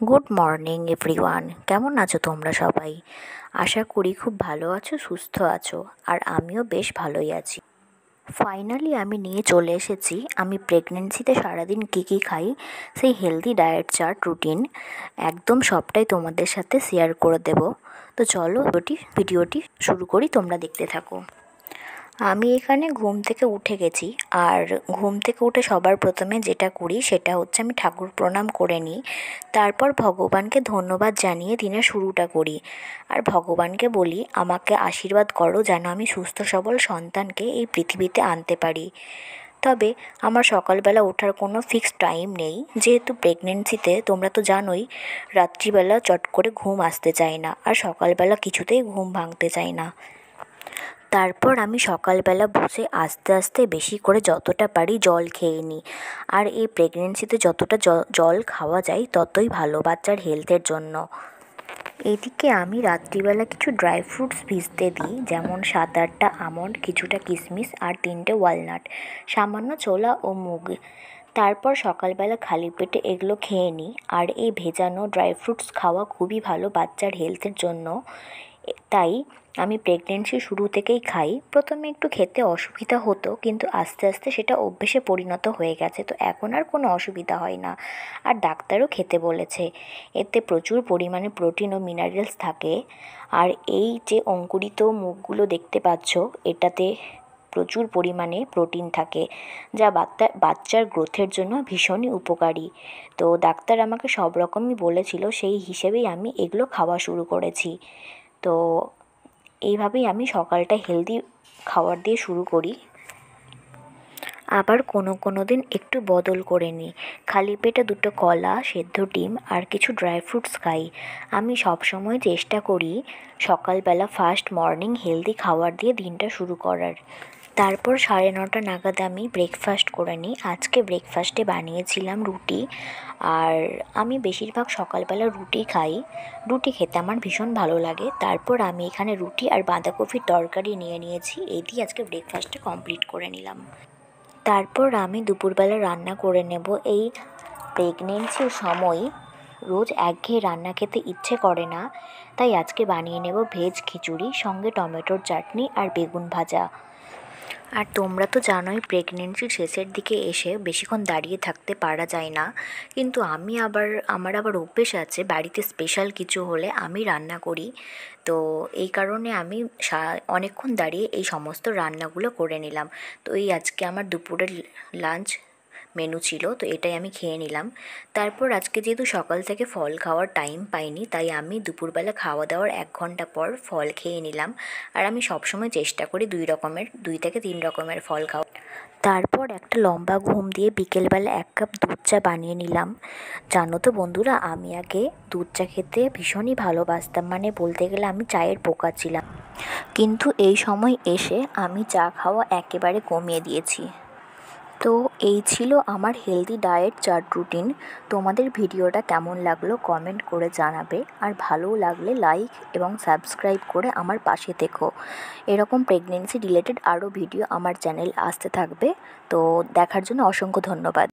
Good morning everyone, কেমন আছো তোমরা সবাই? আশা করি খুব ভালো আছো, সুস্থ আছো। আর আমিও বেশ ভালোই আছি। ফাইনালি আমি নিয়ে চলে এসেছি আমি প্রেগনেন্সিতে সারাদিন কী কী খাই সেই হেলদি ডায়েট চার্ট রুটিন। একদম সবটাই তোমাদের সাথে শেয়ার করে দেব। তো চলো ভিডিওটি শুরু করি, তোমরা দেখতে থাকো। আমি এখানে ঘুম থেকে উঠে গেছি। আর ঘুম থেকে উঠে সবার প্রথমে যেটা করি সেটা হচ্ছে আমি ঠাকুর প্রণাম করে নিই। তারপর ভগবানকে ধন্যবাদ জানিয়ে দিনের শুরুটা করি। আর ভগবানকে বলি আমাকে আশীর্বাদ করো যেন আমি সুস্থ সবল সন্তানকে এই পৃথিবীতে আনতে পারি। তবে আমার সকালবেলা ওঠার কোনো ফিক্সড টাইম নেই, যেহেতু প্রেগনেন্সিতে তোমরা তো জানোই রাত্রিবেলা চট করে ঘুম আসতে চায় না, আর সকালবেলা কিছুতেই ঘুম ভাঙতে চায় না। তারপর আমি সকালবেলা বসে আস্তে আস্তে বেশি করে যতটা পারি জল খেয়ে নিই। আর এই প্রেগনেন্সিতে যতটা জল খাওয়া যায় ততই ভালো বাচ্চার হেলথের জন্য। এদিকে আমি রাত্রিবেলা কিছু ড্রাই ফ্রুটস ভিজতে দিই, যেমন 7-8টা আমন্ড, কিছুটা কিশমিশ আর 3টে ওয়ালনাট, সামান্য ছোলা ও মুগ। তারপর সকালবেলা খালি পেটে এগুলো খেয়ে নিই। আর এই ভেজানো ড্রাই ফ্রুটস খাওয়া খুবই ভালো বাচ্চার হেলথের জন্য। তাই আমি প্রেগনেন্সির শুরু থেকেই খাই। প্রথমে একটু খেতে অসুবিধা হতো, কিন্তু আস্তে আস্তে সেটা অভ্যেসে পরিণত হয়ে গেছে, তো এখন আর কোনো অসুবিধা হয় না। আর ডাক্তারও খেতে বলেছে। এতে প্রচুর পরিমাণে প্রোটিন ও মিনারেলস থাকে। আর এই যে অঙ্কুরিত মুখগুলো দেখতে পাচ্ছ, এটাতে প্রচুর পরিমাণে প্রোটিন থাকে, যা বাচ্চার গ্রোথের জন্য ভীষণই উপকারী। তো ডাক্তার আমাকে সব রকমই বলেছিল, সেই হিসেবেই আমি এগুলো খাওয়া শুরু করেছি। তো এইভাবেই আমি সকালটা হেলদি খাবার দিয়ে শুরু করি। আবার কোনো দিন একটু বদল করে নিই, খালি পেটে 2টো কলা, সেদ্ধ ডিম আর কিছু ড্রাই ফ্রুটস খাই। আমি সবসময় চেষ্টা করি সকালবেলা ফার্স্ট মর্নিং হেলদি খাবার দিয়ে দিনটা শুরু করার। তারপর 9:30 নাগাদ আমি ব্রেকফাস্ট করে নিই। আজকে ব্রেকফাস্টে বানিয়েছিলাম রুটি। আর আমি বেশিরভাগ সকালবেলা রুটি খাই। রুটি খেতে আমার ভীষণ ভালো লাগে। তারপর আমি এখানে রুটি আর বাঁধাকপির তরকারি নিয়ে নিয়েছি। এই দিয়ে আজকে ব্রেকফাস্টটা কমপ্লিট করে নিলাম। তারপর আমি দুপুরবেলা রান্না করে নেব। এই প্রেগনেন্সির সময় রোজ একঘেয়ে রান্না খেতে ইচ্ছে করে না, তাই আজকে বানিয়ে নেব ভেজ খিচুড়ি, সঙ্গে টমেটোর চাটনি আর বেগুন ভাজা। আর তোমরা তো জানোই প্রেগনেন্সির শেষের দিকে এসে বেশিক্ষণ দাঁড়িয়ে থাকতে পারা যায় না, কিন্তু আমার আবার অভ্যেস আছে বাড়িতে স্পেশাল কিছু হলে আমি রান্না করি। তো এই কারণে আমি অনেকক্ষণ দাঁড়িয়ে এই সমস্ত রান্নাগুলো করে নিলাম। তো এই আজকে আমার দুপুরের লাঞ্চ মেনু ছিল, তো এটাই আমি খেয়ে নিলাম। তারপর আজকে যেহেতু সকাল থেকে ফল খাওয়ার টাইম পাইনি, তাই আমি দুপুরবেলা খাওয়া দাওয়ার 1 ঘন্টা পর ফল খেয়ে নিলাম। আর আমি সবসময় চেষ্টা করি 2 থেকে 3 রকমের ফল খাওয়া। তারপর একটা লম্বা ঘুম দিয়ে বিকেলবেলা 1 কাপ দুধ চা বানিয়ে নিলাম। জানো তো বন্ধুরা, আমি আগে দুধ চা খেতে ভীষণই ভালোবাসতাম, মানে বলতে গেলে আমি চায়ের পোকা ছিলাম। কিন্তু এই সময় এসে আমি চা খাওয়া একেবারে কমিয়ে দিয়েছি। তো এই ছিল আমার হেলদি ডায়েট চার্ট রুটিন। তোমাদের ভিডিওটা কেমন লাগলো কমেন্ট করে জানাবে, আর ভালো লাগলে লাইক এবং সাবস্ক্রাইব করে আমার পাশে থেকো। এরকম প্রেগনেন্সি রিলেটেড আরও ভিডিও আমার চ্যানেল আসতে থাকবে। তো দেখার জন্য অসংখ্য ধন্যবাদ।